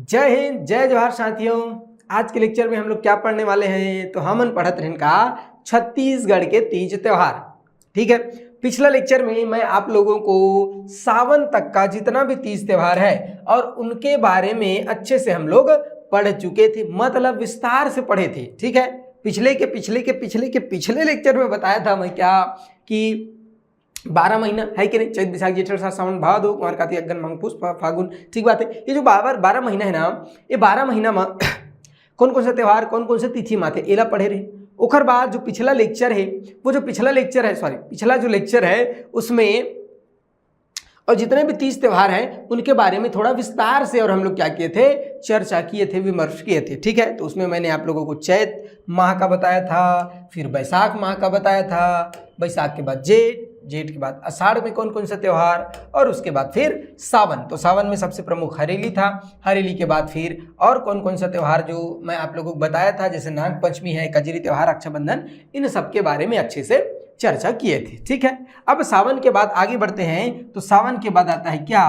जय हिंद, जय जवाहर साथियों। आज के लेक्चर में हम लोग क्या पढ़ने वाले हैं, तो हमन पढ़त रहन का छत्तीसगढ़ के तीज त्योहार। ठीक है, पिछला लेक्चर में मैं आप लोगों को सावन तक का जितना भी तीज त्योहार है और उनके बारे में अच्छे से हम लोग पढ़ चुके थे, मतलब विस्तार से पढ़े थे। ठीक है, पिछले लेक्चर में बताया था मैं क्या कि 12 महीना है कि नहीं, चैत बैसाख जेठ आषाढ़ सावन भादो कुंवर कार्तिक अगन माघ पुष फागुन। ठीक बात है। ये जो 12 महीना है ना, ये 12 महीना में कौन कौन सा त्यौहार कौन कौन से तिथि माथे एला पढ़े रहे। ओखर बाद जो पिछला लेक्चर है, वो जो पिछला जो लेक्चर है उसमें और जितने भी तीज त्योहार हैं उनके बारे में थोड़ा विस्तार से और हम लोग क्या किए थे, चर्चा किए थे, विमर्श किए थे। ठीक है, तो उसमें मैंने आप लोगों को चैत माह का बताया था, फिर बैसाख माह का बताया था, बैसाख के बाद जेठ के बाद आषाढ़ में कौन कौन सा त्यौहार, और उसके बाद फिर सावन। तो सावन में सबसे प्रमुख हरेली था, हरेली के बाद फिर और कौन कौन सा त्यौहार जो मैं आप लोगों को बताया था, जैसे नाग पंचमी है, कजरी त्यौहार, रक्षाबंधन, इन सब के बारे में अच्छे से चर्चा किए थे। ठीक है, अब सावन के बाद आगे बढ़ते हैं। तो सावन के बाद आता है क्या,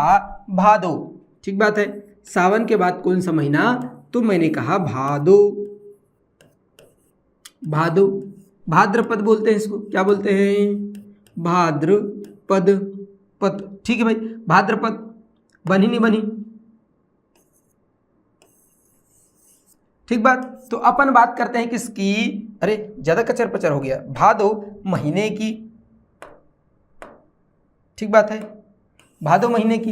भादो। ठीक बात है, सावन के बाद कौन सा महीना, तो मैंने कहा भादो। भाद्रपद बोलते हैं इसको, क्या बोलते हैं, भाद्रपद पद। ठीक है भाई, भाद्रपद बनी नहीं बनी, ठीक बात। तो अपन बात करते हैं किसकी, अरे ज्यादा कचर पचर हो गया, भादो महीने की। ठीक बात है, भादो महीने की।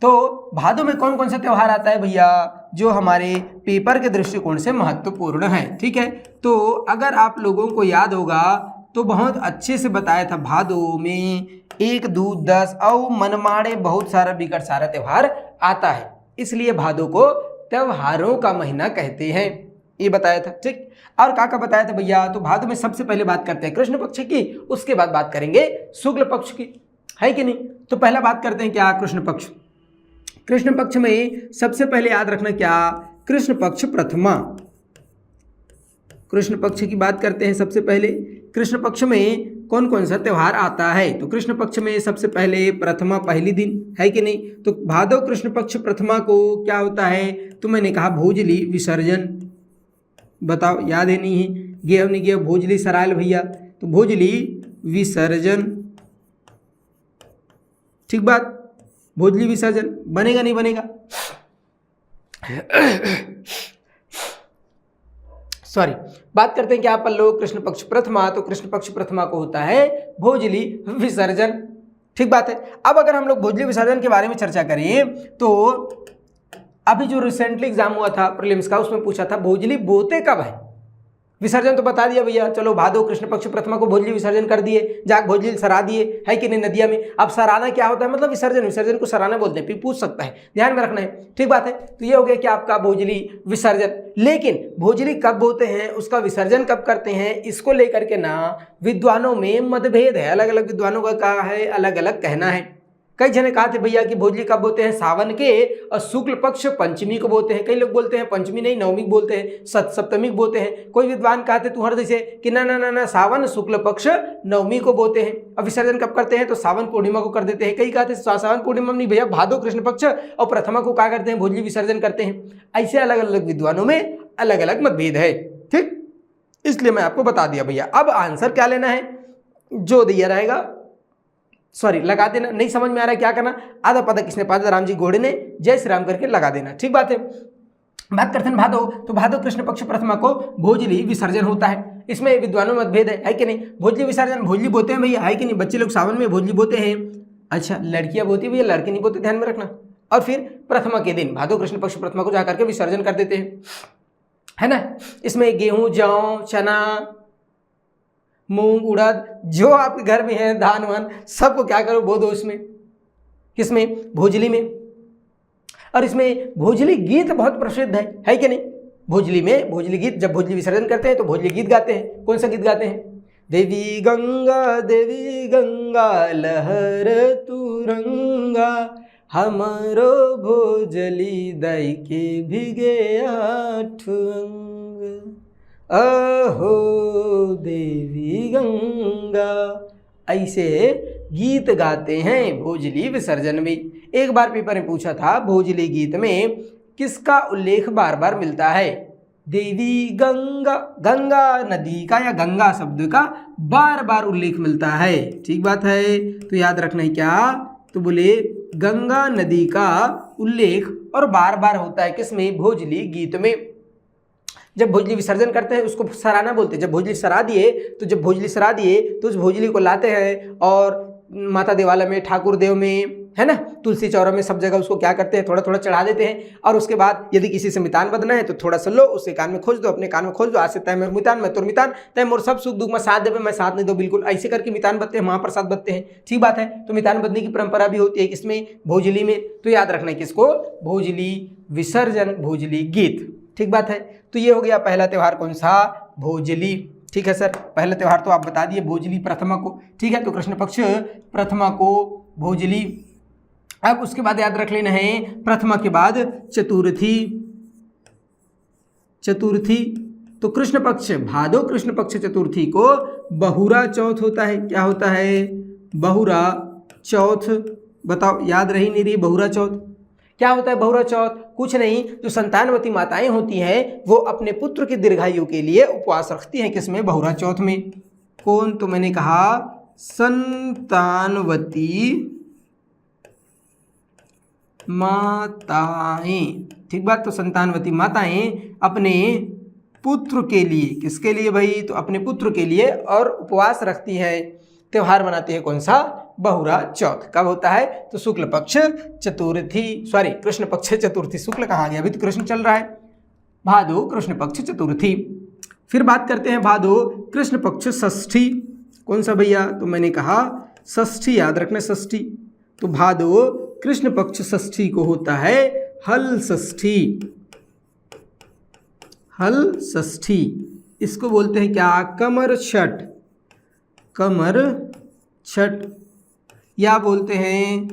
तो भादो में कौन कौन सा त्यौहार आता है भैया, जो हमारे पेपर के दृष्टिकोण से महत्वपूर्ण है। ठीक है, तो अगर आप लोगों को याद होगा तो बहुत अच्छे से बताया था, भादो में 1, 2, 10 और मनमाड़े बहुत सारा बिगड़ सारा त्यौहार आता है, इसलिए भादो को त्योहारों का महीना कहते हैं, ये बताया था। ठीक, और का बताया था भैया, तो भादो में सबसे पहले बात करते हैं कृष्ण पक्ष की, उसके बाद बात करेंगे शुक्ल पक्ष की, है कि नहीं। तो पहला बात करते हैं क्या, कृष्ण पक्ष। कृष्ण पक्ष में सबसे पहले याद रखना क्या, कृष्ण पक्ष प्रथमा। कृष्ण पक्ष की बात करते हैं सबसे पहले। कृष्ण पक्ष में कौन कौन सा त्यौहार आता है, तो कृष्ण पक्ष में सबसे पहले प्रथमा पहली दिन, है कि नहीं। तो भादो कृष्ण पक्ष प्रथमा को क्या होता है, तो मैंने कहा भोजली विसर्जन। बताओ, याद है नहीं है, गेव नहीं गेव, भोजली सरायल भैया, तो भोजली विसर्जन। ठीक बात, भोजली विसर्जन बनेगा नहीं बनेगा, सॉरी। बात करते हैं क्या पल्लो, कृष्ण पक्ष प्रथमा, तो कृष्ण पक्ष प्रथमा को होता है भोजली विसर्जन। ठीक बात है। अब अगर हम लोग भोजली विसर्जन के बारे में चर्चा करें, तो अभी जो रिसेंटली एग्जाम हुआ था प्रीलिम्स का, उसमें पूछा था भोजली बोते कब है। विसर्जन तो बता दिया भैया, चलो भादो कृष्ण पक्ष प्रथमा को भोजली विसर्जन कर दिए, जाग भोजली सरा दिए, है कि नहीं, नदिया में। अब सराना क्या होता है, मतलब विसर्जन को सराना बोलते हैं, फिर पूछ सकता है, ध्यान में रखना है। ठीक बात है, तो ये हो गया कि आपका भोजली विसर्जन। लेकिन भोजली कब बोते हैं, उसका विसर्जन कब करते हैं, इसको लेकर के ना विद्वानों में मतभेद है, अलग अलग विद्वानों का कहा है, अलग अलग कहना है। कई जने कहा थे भैया कि भोजली कब बोते हैं, सावन के और शुक्ल पक्ष पंचमी को बोते हैं। कई लोग बोलते हैं पंचमी नहीं नवमी बोलते हैं, सप्तमी को बोते हैं। कोई विद्वान कहते तुहर जैसे कि ना ना ना ना सावन शुक्ल पक्ष नवमी को बोते हैं। और विसर्जन कब करते हैं, तो सावन पूर्णिमा को कर देते हैं। कई कहते सावन पूर्णिमा नहीं भैया, भादो कृष्ण पक्ष और प्रथमा को क्या करते हैं, भोजली विसर्जन करते हैं। ऐसे अलग अलग विद्वानों में अलग अलग मतभेद है। ठीक, इसलिए मैं आपको बता दिया भैया। अब आंसर क्या लेना है, जो दिया रहेगा, सॉरी लगा देना। नहीं समझ में आ रहा है क्या करना, आधा पता किसने पाया, राम जी घोड़े ने, जय श्री राम करके लगा देना। ठीक बात है। बात करते हैं भादो, तो भादो कृष्ण पक्ष प्रथमा को भोजली विसर्जन होता है। इसमें विद्वानों में मतभेद है कि नहीं। भोजली विसर्जन भोजली बोते हैं भैया, है कि नहीं, बच्चे लोग सावन में भोजली बोते हैं। अच्छा, लड़कियां बोती भैया, लड़के नहीं बोते, ध्यान में रखना। और फिर प्रथमा के दिन भादो कृष्ण पक्ष प्रथमा को जाकर के विसर्जन कर देते हैं, है ना। इसमें गेहूं, जौ, चना, मूंग, उड़द, जो आपके घर में है, धान वान, सबको क्या करो, बो दो इसमें, किसमें, भोजली में। और इसमें भोजली गीत बहुत प्रसिद्ध है कि नहीं। भोजली में भोजली गीत, जब भोजली विसर्जन करते हैं तो भोजली गीत गाते हैं। कौन सा गीत गाते हैं, देवी गंगा लहर तुरंगा, हमारो भोजली दाई के भिगे आठुअंग, अहो देवी गंगा, ऐसे गीत गाते हैं भोजली विसर्जन में। एक बार पेपर में पूछा था भोजली गीत में किसका उल्लेख बार बार मिलता है? देवी गंगा, गंगा नदी का या गंगा शब्द का बार बार उल्लेख मिलता है। ठीक बात है, तो याद रखना है क्या, तो बोले गंगा नदी का उल्लेख और बार बार होता है किसमें? भोजली गीत में। जब भोजली विसर्जन करते हैं उसको सराहना बोलते हैं। जब भोजली सरा दिए तो उस भोजली को लाते हैं और माता देवालय में, ठाकुर देव में, है ना, तुलसी चौरा में, सब जगह उसको क्या करते हैं, थोड़ा थोड़ा चढ़ा देते हैं। और उसके बाद यदि किसी से मितान बदना है तो थोड़ा सा लो, उसके कान में खोज दो, अपने कान में खोज दो, आज से तय मोर मितान, मैं तोर मितान, तय मोर सब सुख दुख में साथ देवे, मैं साथ नहीं दो, बिल्कुल ऐसे करके मितान बदते हैं, महाप्रसाद बदते हैं। ठीक बात है, तो मितान बदने की परंपरा भी होती है किसमें? भोजली में। तो याद रखना है किसको? भोजली विसर्जन, भोजली गीत। ठीक बात है, तो ये हो गया पहला त्यौहार कौन सा? भोजली। ठीक है सर, पहला त्यौहार तो आप बता दिए भोजली प्रथमा को। ठीक है, तो कृष्ण पक्ष प्रथमा को भोजली। अब उसके बाद याद रख लेना है प्रथमा के बाद चतुर्थी। चतुर्थी तो कृष्ण पक्ष, भादो कृष्ण पक्ष चतुर्थी को बहुरा चौथ होता है। क्या होता है? बहुरा चौथ। बताओ, याद रही नहीं रही बहुरा चौथ? क्या होता है बहुरा चौथ? कुछ नहीं, जो संतानवती माताएं होती हैं वो अपने पुत्र की दीर्घायु के लिए उपवास रखती हैं। किसमें? बहुरा चौथ में। कौन? तो मैंने कहा संतानवती माताएं। ठीक बात, तो संतानवती माताएं अपने पुत्र के लिए, किसके लिए भाई? तो अपने पुत्र के लिए और उपवास रखती हैं, त्यौहार मनाते हैं। कौन सा? बहुरा चौथ। कब होता है? तो शुक्ल पक्ष चतुर्थी, सॉरी कृष्ण पक्ष चतुर्थी, शुक्ल कहाँ गया, अभी तो कृष्ण चल रहा है। भादो कृष्ण पक्ष चतुर्थी। फिर बात करते हैं भादो कृष्ण पक्ष षष्ठी। कौन सा भैया? तो मैंने कहा षष्ठी, याद रखना षष्ठी। तो भादो कृष्ण पक्ष षष्ठी को होता है हल षष्ठी। हल षष्ठी, इसको बोलते हैं क्या? कमर छठ। कमर छठ, या बोलते हैं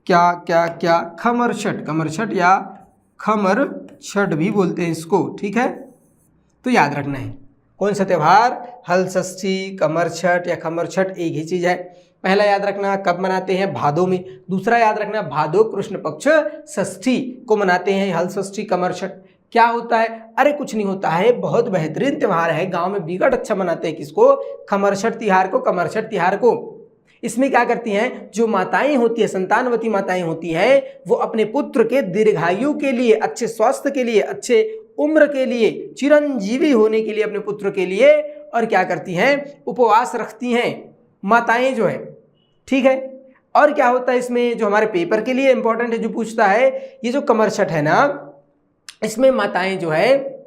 क्या क्या क्या? खमर छठ। कमर छठ या खमर छठ भी बोलते हैं इसको। ठीक है, तो याद रखना है कौन सा त्यौहार? हल षष्ठी, कमर छठ या खमर छठ, एक ही चीज है। पहला याद रखना कब मनाते हैं? भादो में। दूसरा याद रखना भादो कृष्ण पक्ष षष्ठी को मनाते हैं, हल षष्ठी, कमर छठ। क्या होता है? अरे कुछ नहीं होता है, बहुत बेहतरीन त्यौहार है, गांव में बिगड़ अच्छा मनाते हैं। किसको? खमर छठ तिहार को, कमर छठ तिहार को। इसमें क्या करती हैं? जो माताएं होती है, संतानवती माताएं होती हैं, वो अपने पुत्र के दीर्घायु के लिए, अच्छे स्वास्थ्य के लिए, अच्छे उम्र के लिए, चिरंजीवी होने के लिए अपने पुत्र के लिए, और क्या करती हैं? उपवास रखती हैं माताएं जो है। ठीक है, और क्या होता है इसमें जो हमारे पेपर के लिए इंपॉर्टेंट है, जो पूछता है, ये जो कमर छठ है ना, इसमें माताएं जो है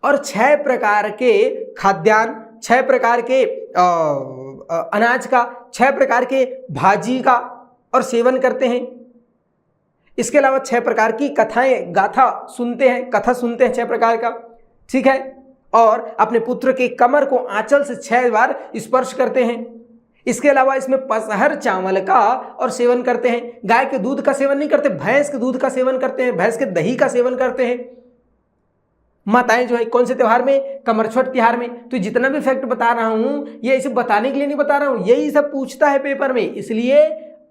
और 6 प्रकार के खाद्यान्न, 6 प्रकार के अनाज का, 6 प्रकार के भाजी का और सेवन करते हैं। इसके अलावा 6 प्रकार की कथाएं, गाथा सुनते हैं, कथा सुनते हैं 6 प्रकार का। ठीक है, और अपने पुत्र के कमर को आंचल से 6 बार स्पर्श करते हैं। इसके अलावा इसमें पसहर चावल का और सेवन करते हैं। गाय के दूध का सेवन नहीं करते, भैंस के दूध का सेवन करते हैं, भैंस के दही का सेवन करते हैं माताएं जो है। कौन से त्योहार में? कमरछठ त्योहार में। तो जितना भी फैक्ट बता रहा हूं ये इसे बताने के लिए नहीं बता रहा हूं, यही सब पूछता है पेपर में, इसलिए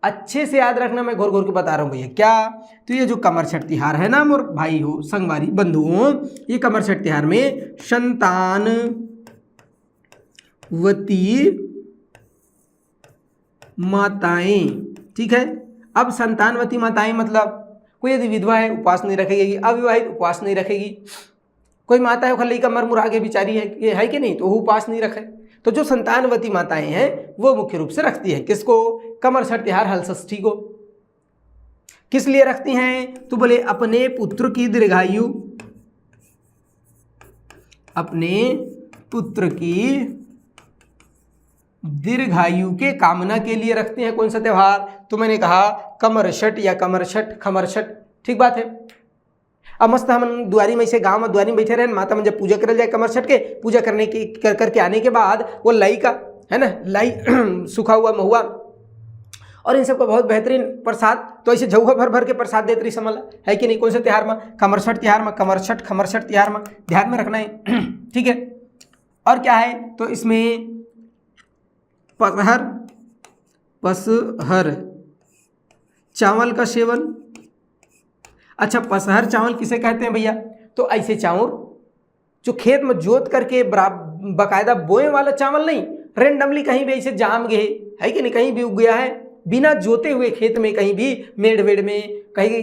अच्छे से याद रखना, मैं घोर घोर के बता रहा हूं भैया। क्या? तो ये जो कमरछठ त्योहार है ना मोर भाई हो, संगवारी बंधुओं, ये कमरछठ त्योहार में संतानवती माताएं, ठीक है। अब संतानवती माताएं मतलब कोई यदि विधवा है उपवास नहीं रखेगी, अविवाहित उपवास नहीं रखेगी, कोई माता है खली कमर मुरागे बिचारी है, ये है कि नहीं, तो वो उपवास नहीं रखे। तो जो संतानवती माताएं हैं वो मुख्य रूप से रखती है किसको? कमरछठ त्योहार हल षष्ठी को। किस लिए रखती हैं? तो बोले अपने पुत्र की दीर्घायु, अपने पुत्र की दीर्घायु के कामना के लिए रखते हैं। कौन सा त्योहार? तो मैंने कहा कमरछठ या कमरछठ, खमरछठ, ठीक बात है। अब मस्त हम दुआरी में से गांव में दुआरी में बैठे रहे, माता में जब पूजा कर जाए कमरछठ के, पूजा करने की करके आने के बाद वो लाई का है ना, लाई सूखा हुआ महुआ और इन सबका बहुत बेहतरीन प्रसाद, तो ऐसे झौगा भर भर के प्रसाद देते रही समझ है कि नहीं। कौन से त्योहार में? कमरछठ त्योहार में, कमरछठ खमरछठ त्योहार में, ध्यान में रखना है, ठीक है। और क्या है? तो इसमें पसहर चावल का सेवन, अच्छा, पसहर चावल किसे कहते हैं भैया? तो ऐसे चावल जो खेत में जोत करके बकायदा बोए वाला चावल नहीं, रेंडमली कहीं भी ऐसे जाम गए है कि नहीं, कहीं भी उग गया है बिना जोते हुए खेत में, कहीं भी मेड़ वेड़ में, कहीं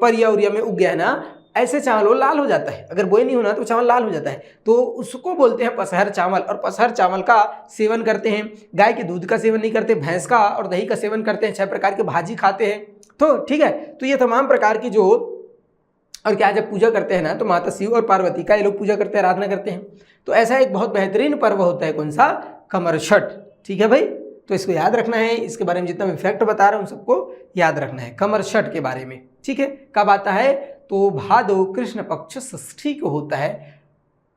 परिया उरिया में उग गया है ना, ऐसे चावल वो लाल हो जाता है। अगर बोए नहीं होना तो चावल लाल हो जाता है, तो उसको बोलते हैं पसहर चावल। और पसहर चावल का सेवन करते हैं, गाय के दूध का सेवन नहीं करते, भैंस का और दही का सेवन करते हैं, 6 प्रकार की भाजी खाते हैं। तो ठीक है, तो ये तमाम प्रकार की जो, और क्या जब पूजा करते हैं ना तो माता शिव और पार्वती का ये लोग पूजा करते हैं, आराधना करते हैं। तो ऐसा एक बहुत बेहतरीन पर्व होता है, कौन सा? कमर छठ। ठीक है भाई, तो इसको याद रखना है, इसके बारे में जितना मैं फैक्ट बता रहा हूँ सबको याद रखना है कमर छठ के बारे में। ठीक है, कब आता है? तो भादो कृष्ण पक्ष षष्ठी को होता है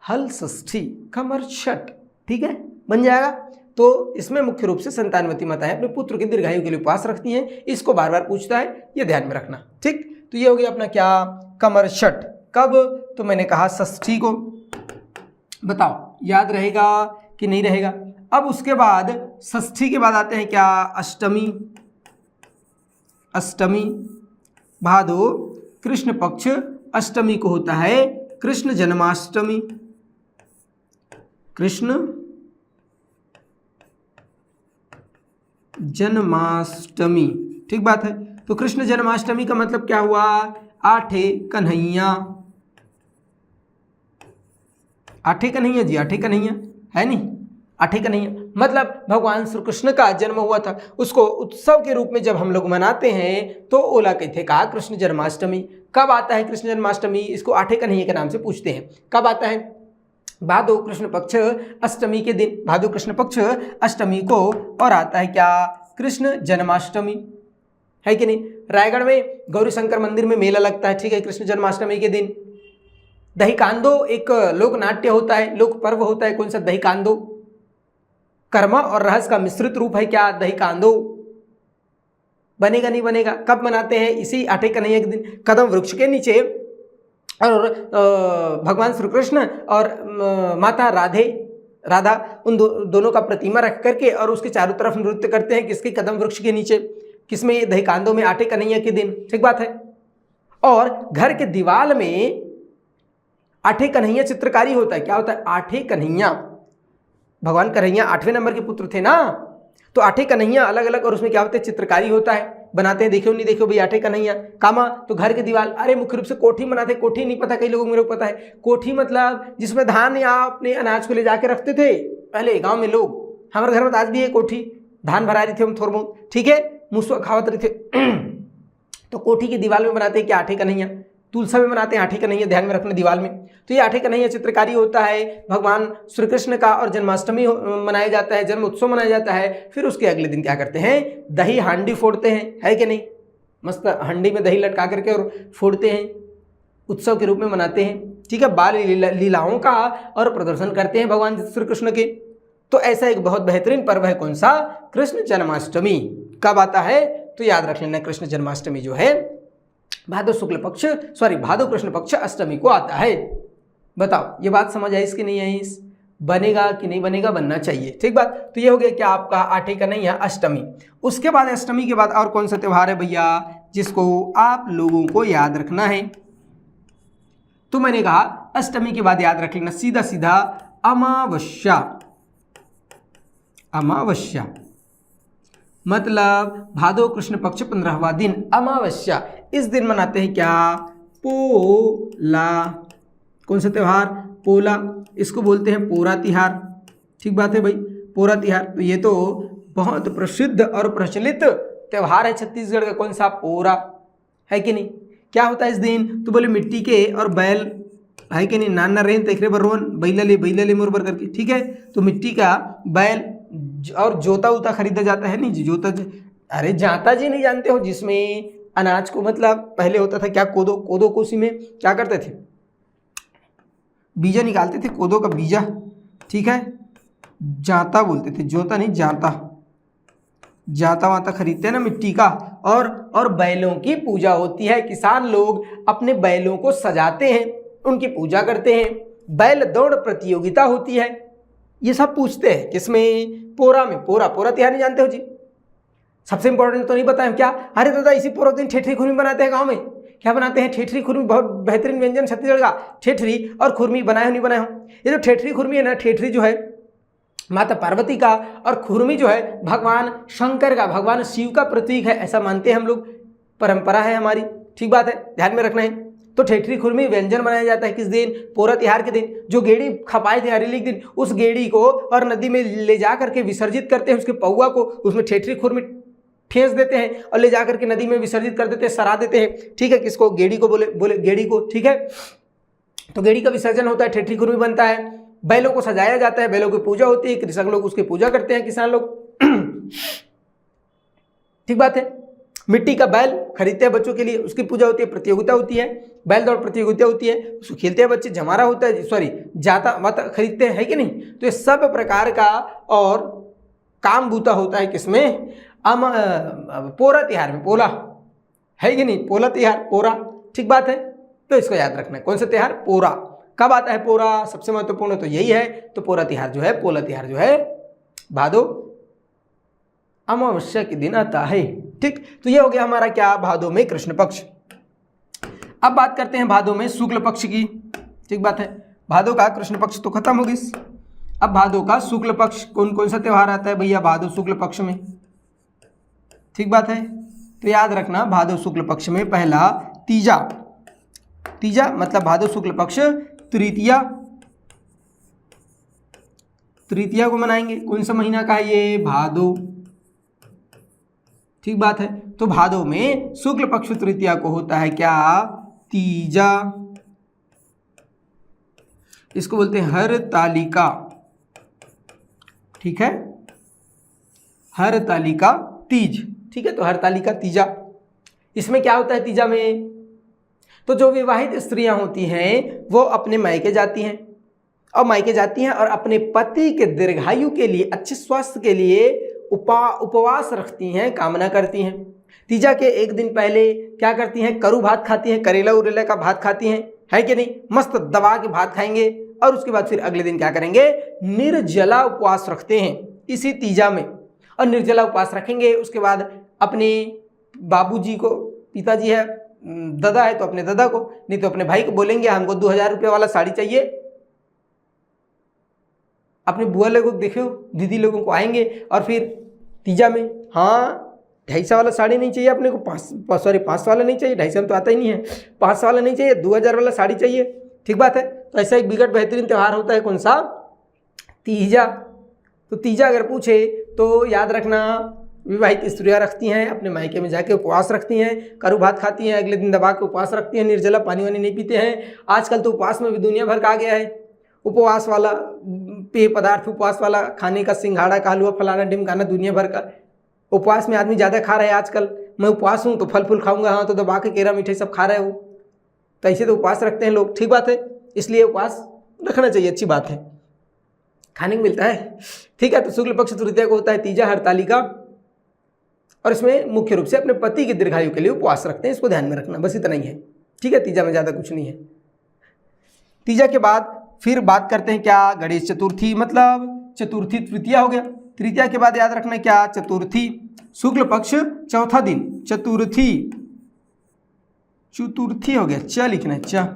हल षष्ठी, कमर छठ। ठीक है, बन जाएगा। तो इसमें मुख्य रूप से संतानवती माताएं अपने पुत्र के दीर्घायु के लिए उपवास रखती हैं, इसको बार बार पूछता है, ये ध्यान में रखना। ठीक, तो ये हो गया अपना क्या? कमर छठ। कब? तो मैंने कहा षष्ठी को। बताओ याद रहेगा कि नहीं रहेगा? अब उसके बाद षष्ठी के बाद आते हैं क्या? अष्टमी। अष्टमी भादो कृष्ण पक्ष अष्टमी को होता है कृष्ण जन्माष्टमी। कृष्ण जन्माष्टमी, ठीक बात है। तो कृष्ण जन्माष्टमी का मतलब क्या हुआ? आठे कन्हैया। आठे कन्हैया जी, आठे कन्हैया है नहीं, आठे कन्हैया मतलब भगवान श्री कृष्ण का जन्म हुआ था, उसको उत्सव के रूप में जब हम लोग मनाते हैं तो ओला कहते कहा कृष्ण जन्माष्टमी। कब आता है कृष्ण जन्माष्टमी? इसको आठे कन्हैया के नाम से पूछते हैं। कब आता है? भादो कृष्ण पक्ष अष्टमी के दिन, भादो कृष्ण पक्ष अष्टमी को, और आता है क्या? कृष्ण जन्माष्टमी, है कि नहीं। रायगढ़ में गौरी शंकर मंदिर में मेला लगता है, ठीक है, कृष्ण जन्माष्टमी के दिन। दही कांदो एक लोक नाट्य होता है, लोक पर्व होता है, कौन सा? दही कांदो। कर्म और रहस्य का मिश्रित रूप है क्या? दही कांदो। बनेगा नहीं बनेगा? कब मनाते हैं? इसी आठे कन्हैया के दिन, कदम वृक्ष के नीचे, और भगवान श्री कृष्ण और माता राधा उन दोनों का प्रतिमा रख करके और उसके चारों तरफ नृत्य करते हैं, किसके? कदम वृक्ष के नीचे। किसमें? दही कांदो में, आठे कन्हैया के दिन, ठीक बात है। और घर के दीवार में आठे कन्हैया चित्रकारी होता है। क्या होता है? आठे कन्हैया। भगवान कन्हैया 8वें नंबर के पुत्र थे ना, तो आठे कन्हैया अलग अलग, और उसमें क्या होता है? चित्रकारी होता है, बनाते हैं। देखो नहीं देखो भाई, आठे कन्हैया कामा तो घर के दीवार। अरे मुख्य रूप से कोठी बनाते, कोठी नहीं पता कई लोगों को, मेरे को पता है। कोठी मतलब जिसमें धान या अपने अनाज को ले जाके रखते थे पहले गांव में लोग। हमारे घर में आज भी है कोठी, धान भरा रही थे हम थोड़ा बहुत, ठीक है, मुसवा खावत रहे थे। तो कोठी की दीवार में बनाते हैं क्या? आठे कन्हैया। तुलसा में बनाते हैं आठे कन्हैया, ध्यान में रखना दीवार में। तो ये आठे कन्हैया चित्रकारी होता है भगवान श्री कृष्ण का, और जन्माष्टमी मनाया जाता है, जन्म उत्सव मनाया जाता है। फिर उसके अगले दिन क्या करते हैं? दही हांडी फोड़ते हैं, है कि नहीं। मस्त हांडी में दही लटका करके और फोड़ते हैं, उत्सव के रूप में मनाते हैं, ठीक है। बाल लीलाओं का और प्रदर्शन करते हैं भगवान श्री कृष्ण के। तो ऐसा एक बहुत बेहतरीन पर्व है, कौन सा? कृष्ण जन्माष्टमी। कब आता है? तो याद रख लेना, कृष्ण जन्माष्टमी जो है भादो शुक्ल पक्ष, भादो कृष्ण पक्ष अष्टमी को आता है। बताओ ये बात समझ आई इसकी नहीं आई? बनेगा कि नहीं बनेगा? बनना चाहिए, ठीक बात। तो ये हो गया क्या आपका? आठे का नहीं है अष्टमी। उसके बाद अष्टमी के बाद और कौन सा त्यौहार है भैया जिसको आप लोगों को याद रखना है? तो मैंने कहा अष्टमी के बाद याद रख लेना सीधा सीधा अमावस्या। अमावस्या मतलब भादो कृष्ण पक्ष 15वां दिन अमावस्या। इस दिन मनाते हैं क्या? पोला। कौन सा त्यौहार? पोला। इसको बोलते हैं पोरा तिहार, ठीक बात है भाई, पोरा तिहार। तो ये तो बहुत प्रसिद्ध और प्रचलित त्यौहार है छत्तीसगढ़ का। कौन सा? पोरा, है कि नहीं। क्या होता है इस दिन? तो बोले मिट्टी के और बैल, है कि नहीं, नाना रेन तेखरे बरवन बैलले मोर बर करके, ठीक है। तो मिट्टी का बैल और जोता उता खरीदा जाता है, नहीं जी जोता अरे जाता जी नहीं जानते हो, जिसमें अनाज को मतलब पहले होता था क्या? कोदो। कोदो को उसी में क्या करते थे? बीजा निकालते थे, कोदो का बीजा, ठीक है। जाता बोलते थे, जोता नहीं, जाता। जाता वाता खरीदते हैं ना मिट्टी का। और बैलों की पूजा होती है। किसान लोग अपने बैलों को सजाते हैं, उनकी पूजा करते हैं। बैल दौड़ प्रतियोगिता होती है। ये सब पूछते हैं किसमें? पोरा में। पोरा तिहार नहीं जानते हो जी? सबसे इंपॉर्टेंट तो नहीं बताएं क्या? अरे दादा इसी पोरा दिन ठेठरी खूनी बनाते हैं गांव में। क्या बनाते हैं, ठेठरी खुरमी, बहुत बेहतरीन व्यंजन छत्तीसगढ़ का, ठेठरी और खुरमी बनाए हो नहीं बनाए हो। ये जो ठेठरी खुरमी है ना, ठेठरी जो है माता पार्वती का और खुरमी जो है भगवान शंकर का, भगवान शिव का प्रतीक है, ऐसा मानते हैं हम लोग, परंपरा है हमारी, ठीक बात है, ध्यान में रखना है। तो ठेठरी खुरमी व्यंजन बनाया जाता है किस दिन, पोरा तिहार के दिन। जो गेड़ी खपाए थे हरेली के दिन, उस गेड़ी को और नदी में ले जा करके विसर्जित करते हैं, उसके पौवा को उसमें ठेठरी खुरमी ठेस देते हैं और ले जा करके नदी में विसर्जित कर देते हैं, सरा देते हैं, ठीक है, किसको, गेड़ी को, बोले गेड़ी को, ठीक है। तो गेड़ी का विसर्जन होता है, ठेठरी खुरमी बनता है, बैलों को सजाया जाता है, बैलों की पूजा होती है, कृषक लोग उसकी पूजा करते हैं, किसान लोग, ठीक बात है। मिट्टी का बैल खरीदते हैं बच्चों के लिए, उसकी पूजा होती है, प्रतियोगिता होती है, बैल दौड़ प्रतियोगिता होती है, उसको खेलते हैं बच्चे, जमारा होता है, सॉरी जाता माता खरीदते हैं, है कि नहीं। तो ये सब प्रकार का और काम बूता होता है किसमें, पोरा तिहार में, पोला है कि नहीं, पोला तिहार, पोरा, ठीक बात है। तो इसको याद रखना है, कौन सा तिहार, पोरा। कब आता है पोरा, सबसे महत्वपूर्ण तो यही है। तो पोरा तिहार जो है, पोला तिहार जो है भादो अमावस्या के दिन आता है, ठीक। तो ये हो गया हमारा क्या, भादो में कृष्ण पक्ष। अब बात करते हैं भादो में शुक्ल पक्ष की, ठीक बात है। भादो का कृष्ण पक्ष तो खत्म हो गई, अब भादो का शुक्ल पक्ष, कौन कौन सा त्यौहार आता है भैया भादो शुक्ल पक्ष में, ठीक बात है। तो याद रखना, भादो शुक्ल पक्ष में पहला तीजा, तीजा मतलब भादो शुक्ल पक्ष तृतीया, तृतीया को मनाएंगे। कौन सा महीना का है ये, भादो, ठीक बात है। तो भादो में शुक्ल पक्ष तृतीया को होता है क्या, तीजा, इसको बोलते हैं हरतालिका, ठीक है, हरतालिका तीज, ठीक है। तो हरतालिका तीजा, इसमें क्या होता है तीजा में, तो जो विवाहित स्त्रियां होती हैं वो अपने मायके जाती हैं, और मायके जाती हैं और अपने पति के दीर्घायु के लिए, अच्छे स्वास्थ्य के लिए उपवास रखती हैं, कामना करती हैं। तीजा के एक दिन पहले क्या करती हैं, करू भात खाती हैं, करेला उरेला का भात खाती हैं, है कि नहीं, मस्त दबा के भात खाएंगे। और उसके बाद फिर अगले दिन क्या करेंगे, निर्जला उपवास रखते हैं इसी तीजा में, और निर्जला उपवास रखेंगे। उसके बाद अपने बाबूजी को, पिताजी है, दादा है तो अपने दादा को, नहीं तो अपने भाई को बोलेंगे हमको 2000 रुपये वाला साड़ी चाहिए। अपने बुआ लोगों को देखो, दीदी लोगों को आएंगे और फिर तीजा में, हाँ 250 वाला साड़ी नहीं चाहिए अपने को, 500 वाला नहीं चाहिए, 250 में तो आता ही नहीं है, 500 वाला नहीं चाहिए, 2000 वाला साड़ी चाहिए, ठीक बात है। तो ऐसा एक बिगड़ बेहतरीन त्यौहार होता है, कौन सा, तीजा। तो तीजा अगर पूछे तो याद रखना, विवाहित स्त्रियां रखती हैं, अपने मायके में जाके उपवास रखती हैं, करू भात खाती हैं, अगले दिन दबा के उपवास रखती हैं, निर्जला, पानी वानी नहीं पीते हैं। आजकल तो उपवास में भी दुनिया भर का आ गया है, उपवास वाला पेय पदार्थ, उपवास वाला खाने का, सिंघाड़ा का हलवा, फलाना ढिमकाना, दुनिया भर का उपवास में आदमी ज़्यादा खा रहा है आजकल। मैं उपवास हूँ तो फल फूल खाऊंगा, हाँ तो दबा के केरा मीठे सब खा रहे हो, तो ऐसे तो उपवास रखते हैं लोग, ठीक बात है। इसलिए उपवास रखना चाहिए, अच्छी बात है, खाने को मिलता है, ठीक है। तो शुक्ल पक्ष तृतीया को होता है तीजा, हरतालिका, और इसमें मुख्य रूप से अपने पति के दीर्घायु के लिए उपवास रखते हैं, इसको ध्यान में रखना, बस इतना ही है, ठीक है। तीजा में ज़्यादा कुछ नहीं है। तीजा के बाद फिर बात करते हैं क्या, गणेश चतुर्थी, मतलब चतुर्थी तृतीया हो गया। तृतीया के बाद याद रखना क्या, चतुर्थी, शुक्ल पक्ष चौथा दिन, चतुर्थी, चतुर्थी हो गया, च लिखना है, च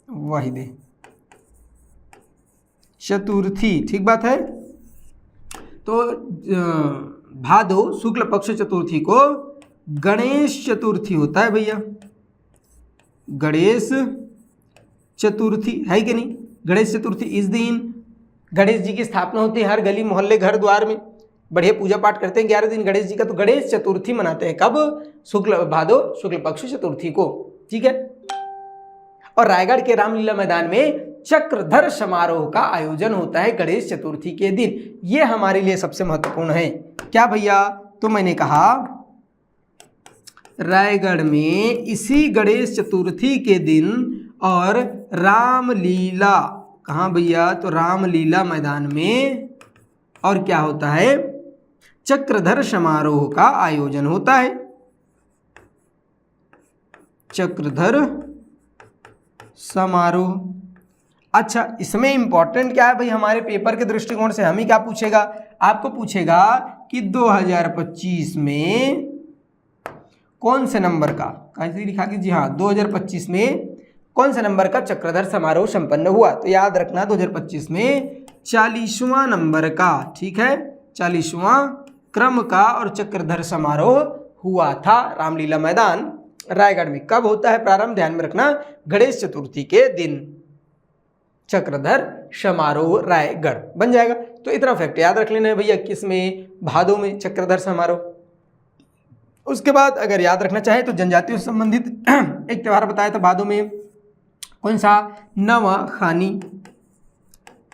वही दे, चतुर्थी, ठीक बात है। तो भादो शुक्ल पक्ष चतुर्थी को गणेश चतुर्थी होता है भैया, गणेश चतुर्थी, है कि नहीं। गणेश चतुर्थी, इस दिन गणेश जी की स्थापना होती है, हर गली मोहल्ले घर द्वार में बढ़िया पूजा पाठ करते हैं 11 दिन गणेश जी का। तो गणेश चतुर्थी मनाते हैं कब, भादो शुक्ल पक्ष चतुर्थी को, ठीक है। और रायगढ़ के रामलीला मैदान में चक्रधर समारोह का आयोजन होता है गणेश चतुर्थी के दिन। ये हमारे लिए सबसे महत्वपूर्ण है, क्या भैया, तो मैंने कहा रायगढ़ में इसी गणेश चतुर्थी के दिन और रामलीला, कहाँ भैया, तो रामलीला मैदान में, और क्या होता है, चक्रधर समारोह का आयोजन होता है, चक्रधर समारोह। अच्छा, इसमें इंपॉर्टेंट क्या है भाई, हमारे पेपर के दृष्टिकोण से हमें क्या पूछेगा, आपको पूछेगा कि 2025 में कौन से नंबर का, कैसे लिखा कि जी हाँ 2025 में कौन से नंबर का चक्रधर समारोह संपन्न हुआ? तो याद रखना 2025 में 40वां नंबर का, ठीक है, 40वां क्रम का और चक्रधर समारोह हुआ था रामलीला मैदान रायगढ़ में। कब होता है प्रारंभ? ध्यान में रखना, गणेश चतुर्थी के दिन चक्रधर समारोह रायगढ़ बन जाएगा। तो इतना फैक्ट याद रख लेना है भैया, किसमें? भादो में चक्रधर समारोह। उसके बाद अगर याद रखना चाहे तो जनजातियों से संबंधित एक त्यौहार बताया था भादो में, कौन सा? नवाखानी।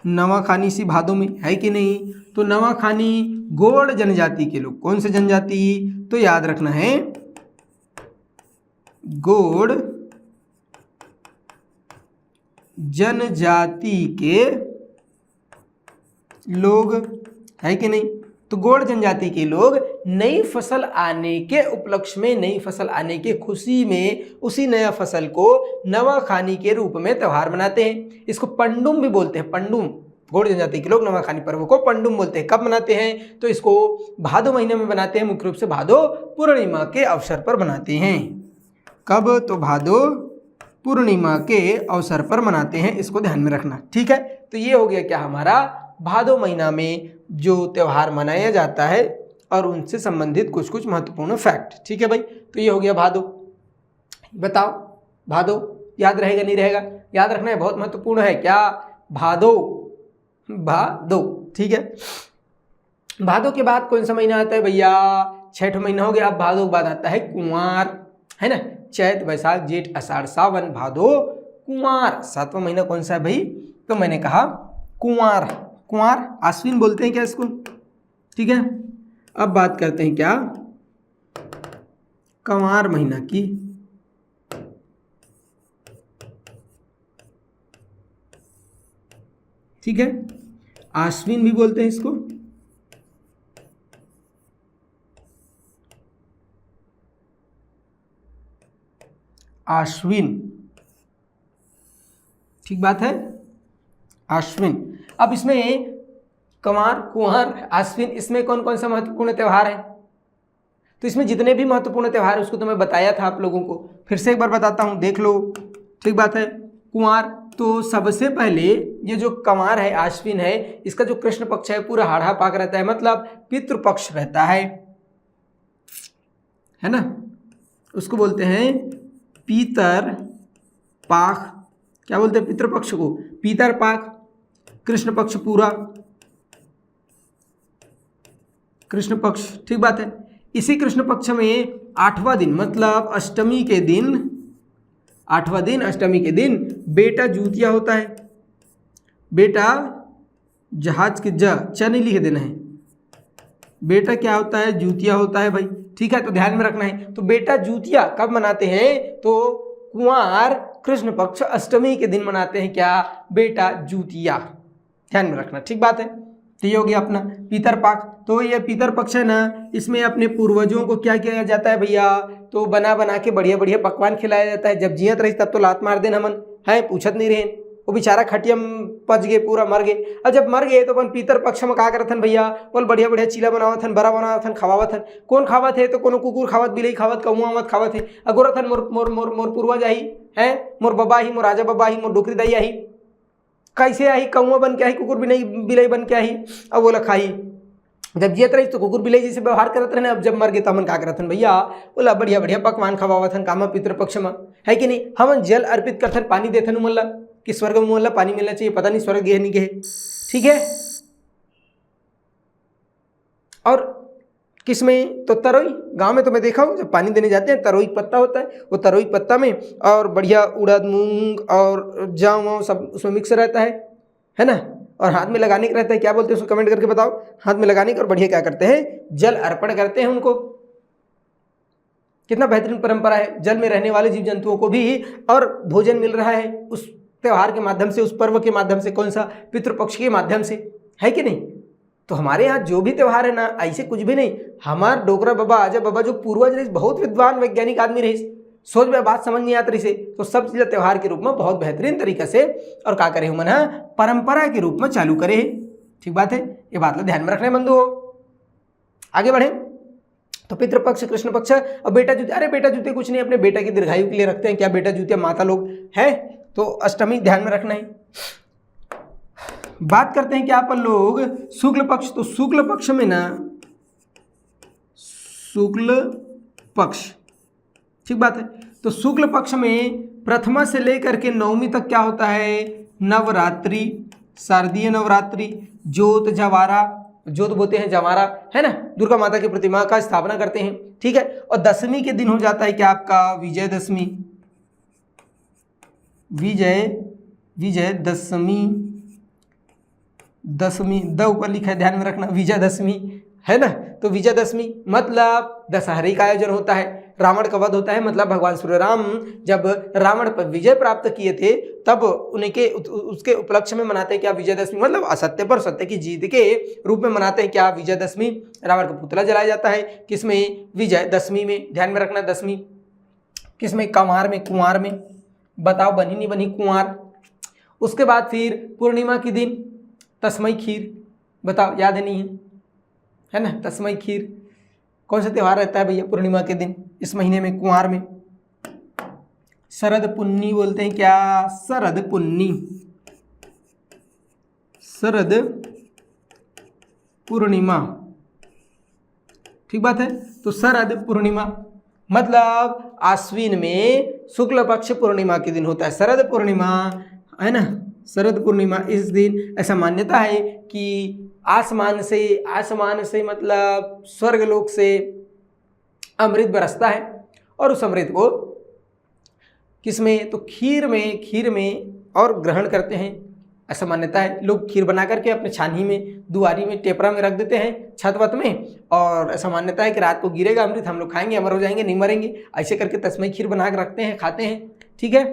नवाखानी सी भादो में है कि नहीं? तो नवाखानी गोंड जनजाति के लोग, कौन से जनजाति? तो याद रखना है गोंड जनजाति के लोग, है कि नहीं? तो गोंड जनजाति के लोग नई फसल आने के उपलक्ष्य में, नई फसल आने के खुशी में उसी नया फसल को नवाखानी के रूप में त्यौहार मनाते हैं। इसको पंडुम भी बोलते हैं, पंडुम। गोंड जनजाति के लोग नवाखानी पर्व को पंडुम बोलते हैं। कब मनाते हैं? तो इसको भादो महीने में बनाते हैं, मुख्य रूप से भादो पूर्णिमा के अवसर पर बनाते हैं। कब? तो भादो पूर्णिमा के अवसर पर मनाते हैं, इसको ध्यान में रखना, ठीक है। तो ये हो गया क्या हमारा भादो महीना में जो त्यौहार मनाया जाता है और उनसे संबंधित कुछ कुछ महत्वपूर्ण फैक्ट, ठीक है भाई। तो ये हो गया भादो। बताओ भादो याद रहेगा नहीं रहेगा? याद रखना है, बहुत महत्वपूर्ण है। क्या? भादो, भादो, ठीक है। भादो के बाद कौन सा महीना आता है भैया? 6ठा महीना हो गया। अब भादो के बाद आता है कुंवार, है ना? चैत वैशाख जेठ आषाढ़ सावन भादो कुंवार। 7वां महीना कौन सा है भाई? तो मैंने कहा कुंवार। कुंवार आश्विन बोलते हैं क्या इसको, ठीक है। अब बात करते हैं क्या कंवार महीना की। ठीक है, आश्विन भी बोलते हैं इसको। आश्विन, ठीक बात है, आश्विन। अब इसमें कंवार, कुंवर, आश्विन, इसमें कौन कौन सा महत्वपूर्ण त्यौहार है? तो इसमें जितने भी महत्वपूर्ण त्यौहार है उसको तो मैं बताया था आप लोगों को, फिर से एक बार बताता हूं, देख लो, ठीक बात है। कुंवार, तो सबसे पहले ये जो कंवार है, आश्विन है, इसका जो कृष्ण पक्ष है पूरा हाड़ा पाक रहता है, मतलब पितृपक्ष रहता है ना, उसको बोलते हैं पीतर पाक। क्या बोलते हैं पितृपक्ष को? पीतर पाक। कृष्ण पक्ष पूरा, कृष्ण पक्ष, ठीक बात है। इसी कृष्ण पक्ष में 8वां दिन मतलब अष्टमी के दिन, 8वां दिन अष्टमी के दिन बेटा जूतिया होता है। बेटा जहाज के च नहीं लिख देना है, बेटा क्या होता है? जूतिया होता है भाई, ठीक है। तो ध्यान में रखना है। तो बेटा जूतिया कब मनाते हैं? तो कुंवार कृष्ण पक्ष अष्टमी के दिन मनाते हैं। क्या? बेटा जूतिया, ध्यान में रखना, ठीक बात है। तो ये हो गया अपना पीतर पाक। तो ये पीतर पक्ष है ना, इसमें अपने पूर्वजों को क्या किया जाता है भैया? तो बना बना के बढ़िया बढ़िया पकवान खिलाया जाता है। जब जियत रही तब तो लात मार देना मन है, पूछत नहीं रहे, वो बेचारा खटियम पच गए, पूरा मर गए। और जब मर गए तो अपन पीतर पक्ष में का करथन भैया? बोल बढ़िया बढ़िया चीला बनावत हन, बड़ा बनावत हन, खावावत हन। कौन खावत है? तो कोनो कुकुर खावत, बिलई खावत, कौआ मत खावत है। अगोरथ हन मोर मोर मोर मोर पूर्वज आई है, मोर बबा ही, मोर राजा बबा ही, मोर डोकरी दाई आई, कैसे आई? कौआ बन के आई, कुकुर बिलई बन के आई, अब बोला खाई। जब जियत रही तो कुकुर बिलई जैसे व्यवहार करत रहे, अब जब मर गए तो हमन का करत हन भैया? बोला बढ़िया बढ़िया पकवान खवावत हन, कामा पितृपक्ष में, है कि नहीं? हमन जल अर्पित करथन, पानी देथन उमन ला कि स्वर्ग में उमन ला पानी मिलना चाहिए, पता नहीं स्वर्ग गए नहीं गए, ठीक है। और किसमें? तो तरोई, गांव में तो मैं देखा हूँ जब पानी देने जाते हैं तरोई पत्ता होता है, वो तरोई पत्ता में और बढ़िया उड़द मूंग और जौ सब उसमें मिक्स रहता है ना, और हाथ में लगाने का रहता है। क्या बोलते हैं उसको? कमेंट करके बताओ। हाथ में लगाने का और बढ़िया क्या करते हैं? जल अर्पण करते हैं उनको। कितना बेहतरीन परंपरा है, जल में रहने वाले जीव जंतुओं को भी और भोजन मिल रहा है उस त्यौहार के माध्यम से, उस पर्व के माध्यम से, कौन सा? पितृपक्ष के माध्यम से, है कि नहीं? तो हमारे यहाँ जो भी त्यौहार है ना, ऐसे कुछ भी नहीं। हमार डोगरा बाबा, आजा बाबा जो पूर्वज रहे, बहुत विद्वान वैज्ञानिक आदमी रहे, सोच में बात समझ नहीं आती रही से, तो सब चीज़ त्यौहार के रूप में बहुत बेहतरीन तरीके से और क्या करे हमन परंपरा के रूप में चालू करे, ठीक बात है। ये बात ध्यान में रखने बंधु हो। आगे बढ़े तो पितृपक्ष, कृष्ण पक्ष और बेटा जूते। अरे बेटा जूते कुछ नहीं, अपने बेटा की दीर्घायु के लिए रखते हैं। क्या बेटा जूते माता लोग है? तो अष्टमी ध्यान में रखना है। बात करते हैं क्या अपन लोग शुक्ल पक्ष। तो शुक्ल पक्ष में ना, शुक्ल पक्ष, ठीक बात है। तो शुक्ल पक्ष में प्रथमा से लेकर के नवमी तक क्या होता है? नवरात्रि, शारदीय नवरात्रि, ज्योत जवारा, ज्योत बोते हैं जवारा, है ना, दुर्गा माता की प्रतिमा का स्थापना करते हैं, ठीक है। और दशमी के दिन हो जाता है क्या आपका? विजयदशमी, विजयदशमी, दशमी द ऊपर लिखा है, ध्यान में रखना, विजयदशमी, है ना। तो विजयदशमी मतलब दशहरे का आयोजन होता है, रावण का वध होता है, मतलब भगवान श्री राम जब रावण पर विजय प्राप्त किए थे तब उनके उसके उपलक्ष्य में मनाते हैं क्या? विजयदशमी, मतलब असत्य पर सत्य की जीत के रूप में मनाते हैं क्या? विजयदशमी। रावण का पुतला जलाया जाता है, किसमें? विजयदशमी में, ध्यान में रखना। दशमी किसमें? कुंवार में, कुंवार में। बताओ बनी नहीं बनी? कुंवार। उसके बाद फिर पूर्णिमा के दिन तस्मई खीर, बताओ याद है नहीं है ना? तस्मई खीर कौन सा त्यौहार रहता है भैया पूर्णिमा के दिन इस महीने में? कुंवार में। शरद पुन्नी बोलते हैं क्या? शरद पुन्नी, शरद पूर्णिमा, ठीक बात है। तो शरद पूर्णिमा मतलब आश्विन में शुक्ल पक्ष पूर्णिमा के दिन होता है शरद पूर्णिमा, है ना। शरद पूर्णिमा इस दिन ऐसा मान्यता है कि आसमान से मतलब स्वर्गलोक से अमृत बरसता है और उस अमृत को किसमें? तो खीर में और ग्रहण करते हैं, ऐसा मान्यता है। लोग खीर बना करके अपने छानही में, दुआरी में, टेपरा में रख देते हैं, छत वत में, और ऐसा मान्यता है कि रात को गिरेगा अमृत, हम लोग खाएंगे, अमर हो जाएंगे, नहीं मरेंगे। ऐसे करके तस्मई खीर बना के रखते हैं, खाते हैं, ठीक है।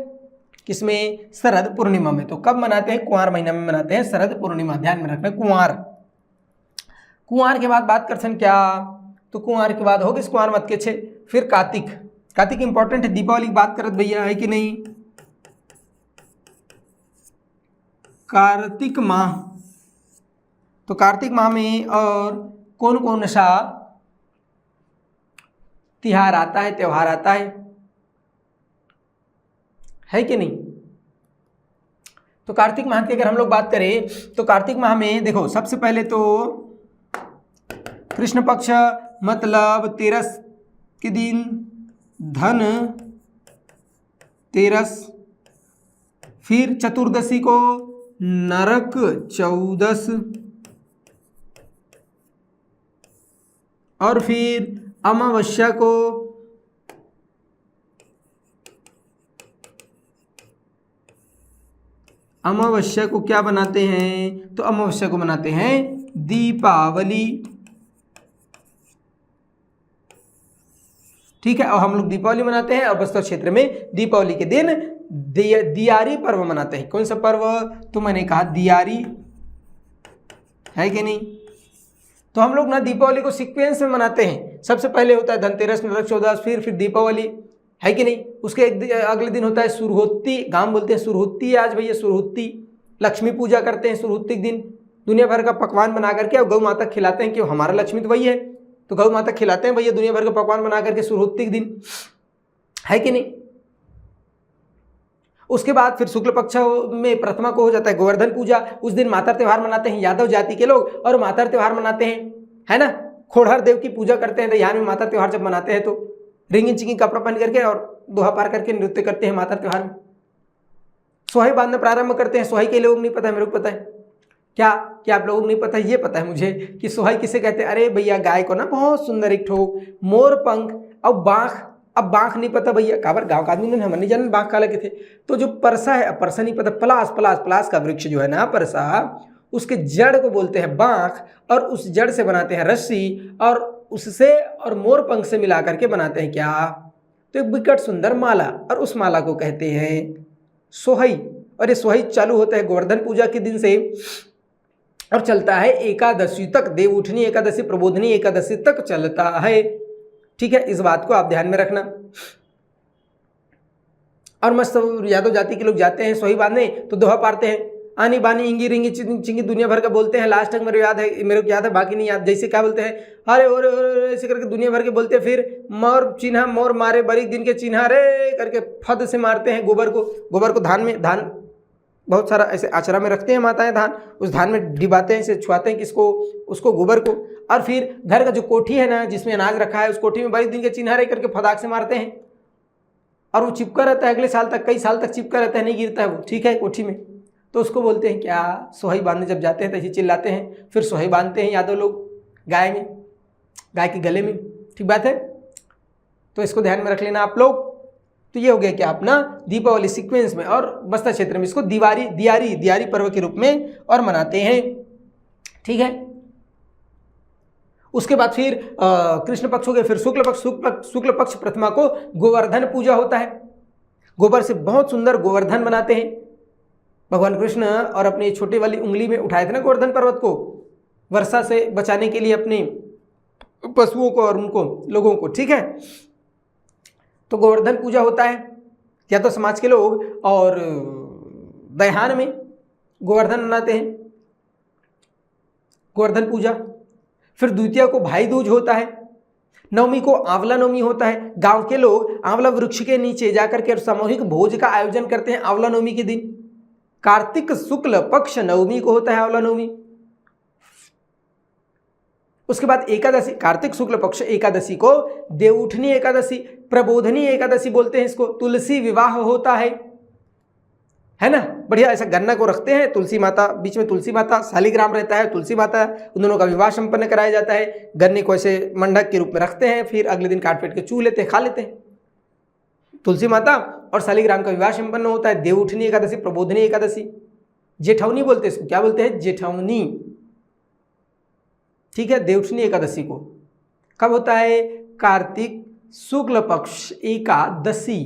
किसमें? शरद पूर्णिमा में। तो कब मनाते हैं? कुंवार महीना में मनाते हैं शरद पूर्णिमा, ध्यान में रखना। कुंवार के बाद बात करते हैं क्या? तो कुंवार के बाद हो गए कुंवार मत के छे, फिर कार्तिक। कार्तिक इंपॉर्टेंट है, दीपावली की बात करत भैया, है कि नहीं? कार्तिक माह, तो कार्तिक माह में और कौन कौन सा तिहार आता है, त्योहार आता है कि नहीं? तो कार्तिक माह की अगर हम लोग बात करें तो कार्तिक माह में देखो, सबसे पहले तो कृष्ण पक्ष मतलब तेरस के दिन धन तेरस, फिर चतुर्दशी को नरक चौदस, और फिर अमावस्या को क्या बनाते हैं? तो अमावस्या को बनाते हैं दीपावली, ठीक है। और हम लोग दीपावली मनाते हैं और बस्तर क्षेत्र में दीपावली के दिन दियारी पर्व मनाते हैं। कौन सा पर्व? तो मैंने कहा दियारी, है कि नहीं? तो हम लोग ना दीपावली को सीक्वेंस में मनाते हैं। सबसे पहले होता है धनतेरस, नरक चौदस, फिर दीपावली, है कि नहीं? उसके अगले दिन होता है सुरहोत्ती, गांव बोलते हैं सुरहोत्ती है आज भैया, सुरहोत्ती। लक्ष्मी पूजा करते हैं सुरहोत्ती के दिन, दुनिया भर का पकवान बना करके और गौ माता खिलाते हैं, कि हमारा लक्ष्मी तो वही है, तो गौ माता खिलाते हैं भैया दुनिया भर का पकवान बना करके सुरहोत्ती के दिन, है कि नहीं? उसके बाद फिर शुक्ल पक्ष में प्रथमा को हो जाता है गोवर्धन पूजा। उस दिन मातर त्योहार मनाते हैं यादव जाति के लोग, और मातर त्योहार मनाते हैं, है ना, खोड़हर देव की पूजा करते हैं। तो यहाँ में मातर त्योहार जब मनाते हैं तो रिंगिंग चिंगिंग कपड़ा पहन करके और दोहा पार करके नृत्य करते हैं मातर त्योहार में। सोहई बांधना प्रारंभ करते हैं। सोहई के लोग नहीं पता है, मेरे को पता है। क्या आप लोगों को नहीं पता? ये पता है मुझे कि सोहई किसे कहते हैं। अरे भैया गाय को ना बहुत सुंदर एक ठो मोर पंख और बाँख, अब बाँख नहीं पता भैया, काबर गाँव का आदमी ने हम नहीं जाने बाँख का लगे थे। तो जो परसा है, परसा नहीं पता, पलास का वृक्ष जो है ना परसा, उसके जड़ को बोलते हैं बाँख, और उस जड़ से बनाते हैं रस्सी, और उससे और मोर पंख से मिला करके बनाते हैं क्या? तो एक विकट सुंदर माला, और उस माला को कहते हैं सोहई। और ये सोहई चालू होता है गोवर्धन पूजा के दिन से और चलता है एकादशी तक, देव उठनी एकादशी, प्रबोधनी एकादशी तक चलता है, ठीक है। इस बात को आप ध्यान में रखना। और मस्त यादव जाति के लोग जाते हैं सोहई बांधने, तो दोहा पारते हैं, आनी बानी इंगी रिंगी चिंगी दुनिया भर का बोलते हैं। लास्ट तक मेरे को याद है, बाकी नहीं याद। जैसे क्या बोलते हैं, अरे ओरे ओरे ऐसे करके दुनिया भर के बोलते हैं। फिर मोर चिन्हा मोर मारे बड़ी दिन के चिन्हा रे करके फद से मारते हैं गोबर को धान बहुत सारा ऐसे आचरा में रखते हैं माताएं धान, उस धान में डिबाते हैं, इसे छुआते हैं किसको, उसको गोबर को। और फिर घर का जो कोठी है ना जिसमें अनाज रखा है, उस कोठी में बड़ी दिन के चिन्हा रे करके फदाक से मारते हैं और वो चिपका रहता है अगले साल तक, कई साल तक चिपका रहता है, नहीं गिरता है वो, ठीक है, कोठी में। तो उसको बोलते हैं क्या, सोहई बांधने जब जाते हैं तो ऐसे चिल्लाते हैं। फिर सोहई बांधते हैं यादव लोग गाय के गले में, ठीक बात है। तो इसको ध्यान में रख लेना आप लोग। तो ये हो गया क्या अपना दीपावली सीक्वेंस में, और बस्तर क्षेत्र में इसको दियारी पर्व के रूप में और मनाते हैं, ठीक है। उसके बाद फिर कृष्ण पक्ष हो गए, फिर शुक्ल पक्ष प्रथमा को गोवर्धन पूजा होता है। गोबर से बहुत सुंदर गोवर्धन बनाते हैं। भगवान कृष्ण और अपनी छोटी वाली उंगली में उठाए थे ना गोवर्धन पर्वत को, वर्षा से बचाने के लिए अपने पशुओं को और उनको लोगों को, ठीक है। तो गोवर्धन पूजा होता है, या तो समाज के लोग और दयान में गोवर्धन मनाते हैं, गोवर्धन पूजा। फिर द्वितीया को भाई दूज होता है। नवमी को आंवला नवमी होता है। गांव के लोग आंवला वृक्ष के नीचे जाकर के सामूहिक भोज का आयोजन करते हैं आंवला नवमी के दिन। कार्तिक शुक्ल पक्ष नवमी को होता है आंवला नवमी। उसके बाद एकादशी, कार्तिक शुक्ल पक्ष एकादशी को देवउठनी एकादशी, प्रबोधनी एकादशी बोलते हैं इसको। तुलसी विवाह होता है ना, बढ़िया। ऐसा गन्ना को रखते हैं, तुलसी माता बीच में, तुलसी माता शालिग्राम रहता है, तुलसी माता, उन दोनों का विवाह संपन्न कराया जाता है। गन्ने को ऐसे मंडक के रूप में रखते हैं, फिर अगले दिन काट पीट के चू लेते हैं, खा लेते हैं। तुलसी माता और शालिग्राम का विवाह संपन्न होता है। देवउठनी एकादशी, प्रबोधनी एकादशी, जेठवनी बोलते हैं इसको, क्या बोलते हैं, जेठवनी, ठीक है। देवउठनी एकादशी को कब होता है, कार्तिक शुक्ल पक्ष एकादशी।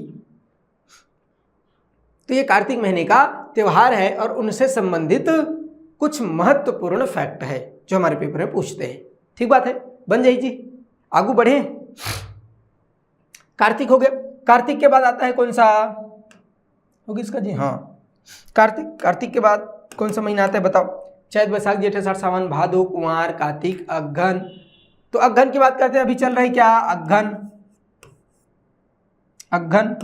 तो ये कार्तिक महीने का त्यौहार है और उनसे संबंधित कुछ महत्वपूर्ण फैक्ट है जो हमारे पेपर में पूछते हैं, ठीक बात है। बन जाइए जी, आगू बढ़े। कार्तिक हो गया। कार्तिक के बाद आता है कौन सा, होगी इसका जी, हाँ कार्तिक के बाद कौन सा महीना आता है बताओ। चैत बैसाख जेठ आषाढ़ सावन भादो कुंवार कार्तिक अगहन। तो अगहन की बात करते हैं, अभी चल रहा है क्या, अगहन,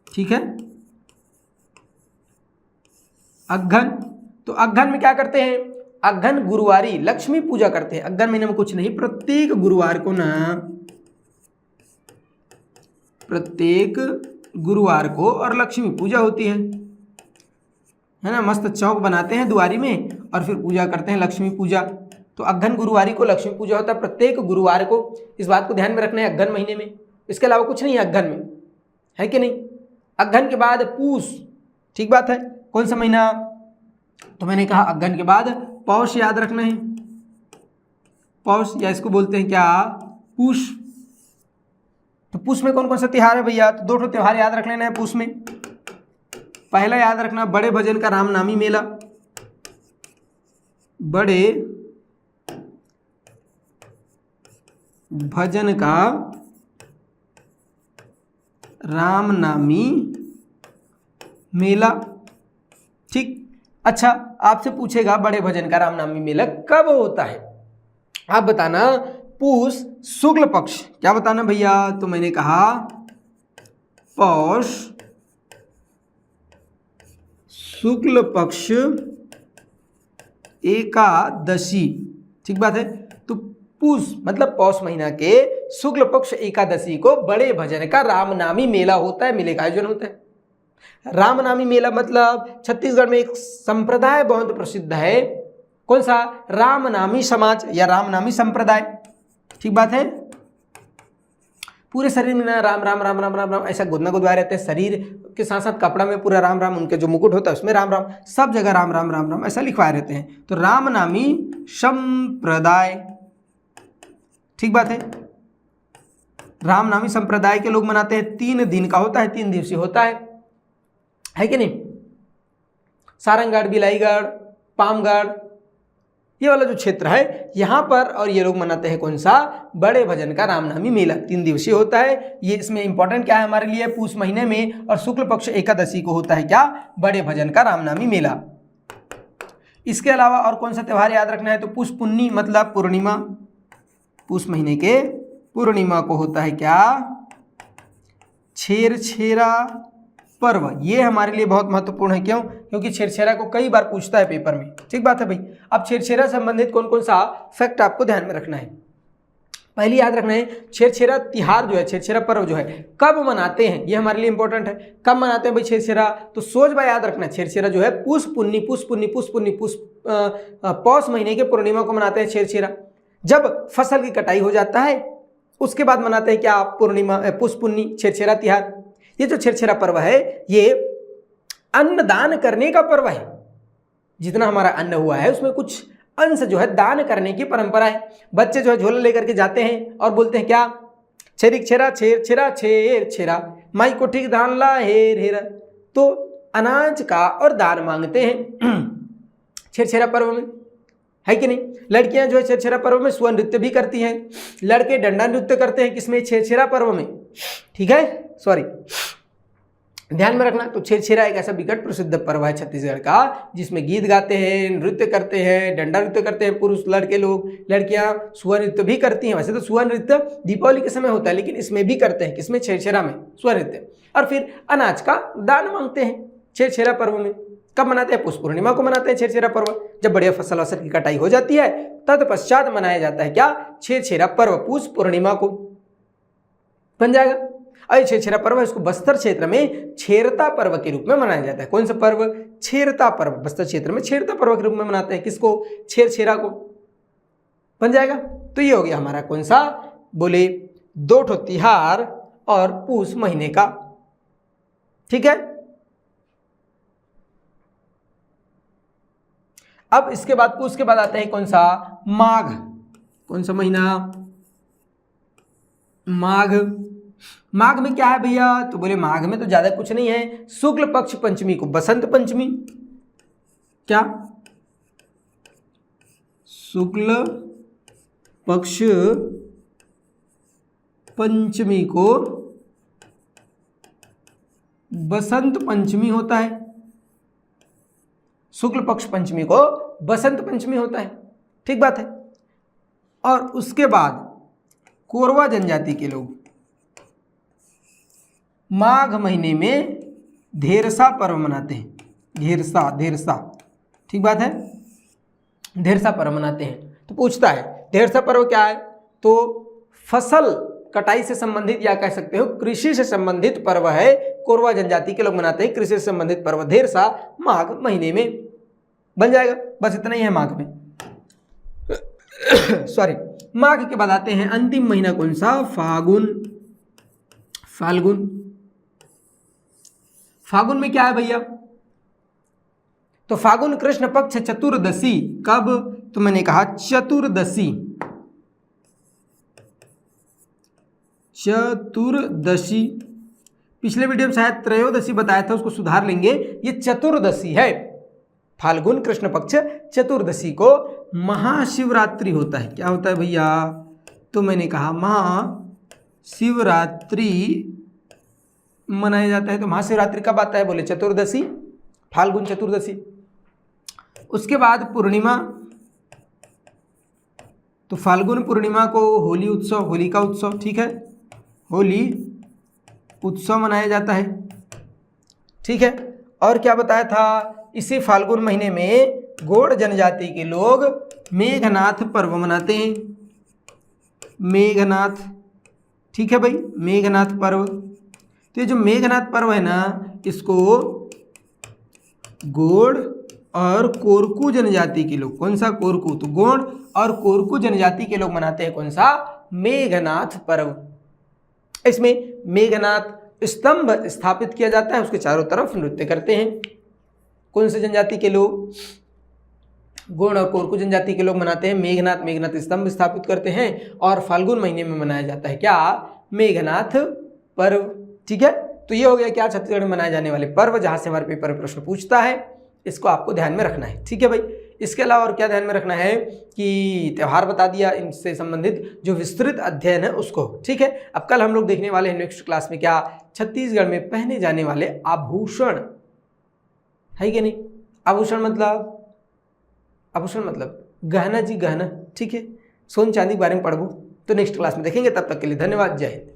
ठीक है। अगहन, तो अगहन में क्या करते हैं, अगहन गुरुवारी लक्ष्मी पूजा करते हैं। अगहन महीने में कुछ नहीं, प्रत्येक गुरुवार को ना, प्रत्येक गुरुवार को और लक्ष्मी पूजा होती है ना। मस्त चौक बनाते हैं दुआरी में और फिर पूजा करते हैं, लक्ष्मी पूजा। तो अगहन गुरुवारी को लक्ष्मी पूजा होता है, प्रत्येक गुरुवार को। इस बात को ध्यान में रखना है अगहन महीने में, इसके अलावा कुछ नहीं है अगहन में, है कि नहीं। अगहन के बाद पूस, ठीक बात है। कौन सा महीना, तो मैंने कहा अगहन के बाद पौष याद रखना है, पौष, या इसको बोलते हैं क्या, पूष। तो पूष में कौन कौन सा त्योहार है भैया, तो 2 त्योहार याद रख लेना है पूष में। पहला याद रखना बड़े भजन का रामनामी मेला, बड़े भजन का रामनामी मेला, ठीक। अच्छा, आपसे पूछेगा बड़े भजन का रामनामी मेला कब होता है, आप बताना। पूष शुक्ल पक्ष, क्या बताना भैया, तो मैंने कहा पौष शुक्ल पक्ष एकादशी, ठीक बात है। तो पूष मतलब पौष महीना के शुक्ल पक्ष एकादशी को बड़े भजन का रामनामी मेला होता है, मेले का आयोजन होता है। रामनामी मेला मतलब छत्तीसगढ़ में एक संप्रदाय बहुत प्रसिद्ध है, कौन सा, रामनामी समाज या रामनामी संप्रदाय, ठीक बात है। पूरे शरीर में ना राम राम राम राम राम राम ऐसा गुदना गुदवाए रहते हैं, शरीर के साथ साथ कपड़ा में पूरा राम राम, उनके जो मुकुट होता है उसमें राम राम, सब जगह राम राम राम राम ऐसा लिखवाए रहते हैं। तो रामनामी संप्रदाय, ठीक बात है। रामनामी संप्रदाय के लोग मनाते हैं, 3 दिन का होता है, 3 दिवसीय होता है कि नहीं। सारंगगढ़, बिलाईगढ़, पामगढ़, ये वाला जो क्षेत्र है यहाँ पर, और ये लोग मनाते हैं कौन सा, बड़े भजन का रामनवमी मेला। 3 दिवसीय होता है ये। इसमें इंपॉर्टेंट क्या है हमारे लिए, पूष महीने में और शुक्ल पक्ष एकादशी को होता है क्या, बड़े भजन का रामनवमी मेला। इसके अलावा और कौन सा त्यौहार याद रखना है, तो पुष पुन्नी मतलब पूर्णिमा, पुष महीने के पूर्णिमा को होता है क्या, छेरछेरा पर्व। ये हमारे लिए बहुत महत्वपूर्ण है। क्यों, क्योंकि छेरछेरा को कई बार पूछता है पेपर में। ठीक बात है भाई। अब छेरछेरा संबंधित कौन कौन सा फैक्ट आपको ध्यान में रखना है, पहले याद रखना है, छेरछेरा तिहार जो है, छेरछेरा पर्व जो है कब मनाते हैं, ये हमारे लिए इंपॉर्टेंट है। कब मनाते हैं भाई छेरछेरा, तो सोच भाई याद रखना है, छेरछेरा जो है पुष पुन्नी पौष महीने के पूर्णिमा को मनाते हैं छेरछेरा। जब फसल की कटाई हो जाता है उसके बाद मनाते हैं क्या, पूर्णिमा, पुष पुन्नी, छेरछेरा तिहार। ये जो छेरछेरा पर्व है ये अन्नदान करने का पर्व है। जितना हमारा अन्न हुआ है उसमें कुछ अंश जो है दान करने की परंपरा है। बच्चे जो है झोला लेकर के जाते हैं और बोलते हैं क्या, छेरिक छेरा छेर छेरा छेर छेरा, माई को ठीक दान ला हेर हेरा। तो अनाज का और दान मांगते हैं छेरछेरा पर्व में, है कि नहीं। लड़कियां जो है छेरछेरा पर्व में स्व नृत्य भी करती हैं, लड़के डंडा नृत्य करते हैं, किसमें, छेरछेरा पर्व में। ठीक है, सॉरी, ध्यान में रखना। तो छेरछेरा एक ऐसा विकट प्रसिद्ध पर्व है छत्तीसगढ़ का, जिसमें गीत गाते हैं, नृत्य करते हैं, डंडा नृत्य करते हैं पुरुष, लड़के लोग, लड़कियां स्व नृत्य भी करती हैं। वैसे तो स्व नृत्य दीपावली के समय होता है, लेकिन इसमें भी करते हैं, किसमें, छेरछेरा में, स्व नृत्य। और फिर अनाज का दान मांगते हैं छेरछेरा पर्व में। कब मनाते हैं, पुष पूर्णिमा को मनाते हैं छेरछेरा पर्व। जब बढ़िया फसल वसल की कटाई हो जाती है तत्पश्चात मनाया जाता है क्या, छेरछेरा पर्व, पुष पूर्णिमा को बन जाएगा। और छेरछेरा पर्व है, इसको बस्तर क्षेत्र में छेरता पर्व के रूप में मनाया जाता है। कौन सा पर्व, छेरता पर्व, बस्तर क्षेत्र में छेरता पर्व के रूप में मनाते हैं। किसको, छेरछेरा को, बन जाएगा। तो ये हो गया हमारा कौन सा, बोले 2 ठो तिहार और पूष महीने का। ठीक है, अब इसके बाद पूष के बाद आते हैं कौन सा, माघ। कौन सा महीना, माघ। माघ में क्या है भैया, तो बोले माघ में तो ज्यादा कुछ नहीं है, शुक्ल पक्ष पंचमी को बसंत पंचमी, क्या, शुक्ल पक्ष पंचमी को बसंत पंचमी होता है। शुक्ल पक्ष पंचमी को बसंत पंचमी होता है। ठीक बात है। और उसके बाद कोरवा जनजाति के लोग माघ महीने में धेरसा पर्व मनाते हैं। धेरसा, ठीक बात है, धेरसा पर्व मनाते हैं। तो पूछता है धेरसा पर्व क्या है, तो फसल कटाई से संबंधित या कह सकते हो कृषि से संबंधित पर्व है। कोरवा जनजाति के लोग मनाते हैं कृषि से संबंधित पर्व धेरसा, माघ महीने में बन जाएगा। बस इतना ही है माघ में। सॉरी, माघ के बाद आते हैं अंतिम महीना कौन सा, फागुन। फागुन में क्या है भैया, तो फागुन कृष्ण पक्ष चतुर्दशी। कब, तो मैंने कहा चतुर्दशी। पिछले वीडियो में शायद त्रयोदशी बताया था, उसको सुधार लेंगे। ये चतुर्दशी है, फाल्गुन कृष्ण पक्ष चतुर्दशी को महाशिवरात्रि होता है। क्या होता है भैया, तो मैंने कहा महाशिवरात्रि मनाया जाता है। तो महाशिवरात्रि कब आता है, बोले चतुर्दशी, फाल्गुन चतुर्दशी। उसके बाद पूर्णिमा, तो फाल्गुन पूर्णिमा को होली उत्सव, होलिका उत्सव, ठीक है, होली उत्सव मनाया जाता है। ठीक है, और क्या बताया था, इसी फाल्गुन महीने में गोंड जनजाति के लोग मेघनाथ पर्व मनाते हैं। मेघनाथ, ठीक है भाई, मेघनाथ पर्व। तो ये जो मेघनाथ पर्व है ना, इसको गोंड और कोरकू जनजाति के लोग, कौन सा, कोरकू, तो गोंड और कोरकू जनजाति के लोग मनाते हैं कौन सा, मेघनाथ पर्व। इसमें मेघनाथ स्तंभ स्थापित किया जाता है, उसके चारों तरफ नृत्य करते हैं। कौन से जनजाति के लोग, गोंड और कोरकू जनजाति के लोग मनाते हैं मेघनाथ स्तंभ स्थापित करते हैं। और फाल्गुन महीने में मनाया जाता है क्या, मेघनाथ पर्व। ठीक है, तो ये हो गया क्या, छत्तीसगढ़ में मनाए जाने वाले पर्व, जहां से हमारे पेपर में प्रश्न पूछता है, इसको आपको ध्यान में रखना है। ठीक है भाई, इसके अलावा और क्या ध्यान में रखना है कि त्यौहार बता दिया, इनसे संबंधित जो विस्तृत अध्ययन है उसको। ठीक है, अब कल हम लोग देखने वाले हैं नेक्स्ट क्लास में क्या, छत्तीसगढ़ में पहने जाने वाले आभूषण, है कि नहीं। आभूषण मतलब गहना जी, गहना। ठीक है, सोन चांदी के बारे में पढ़बो तो नेक्स्ट क्लास में देखेंगे। तब तक के लिए धन्यवाद, जय हिंद।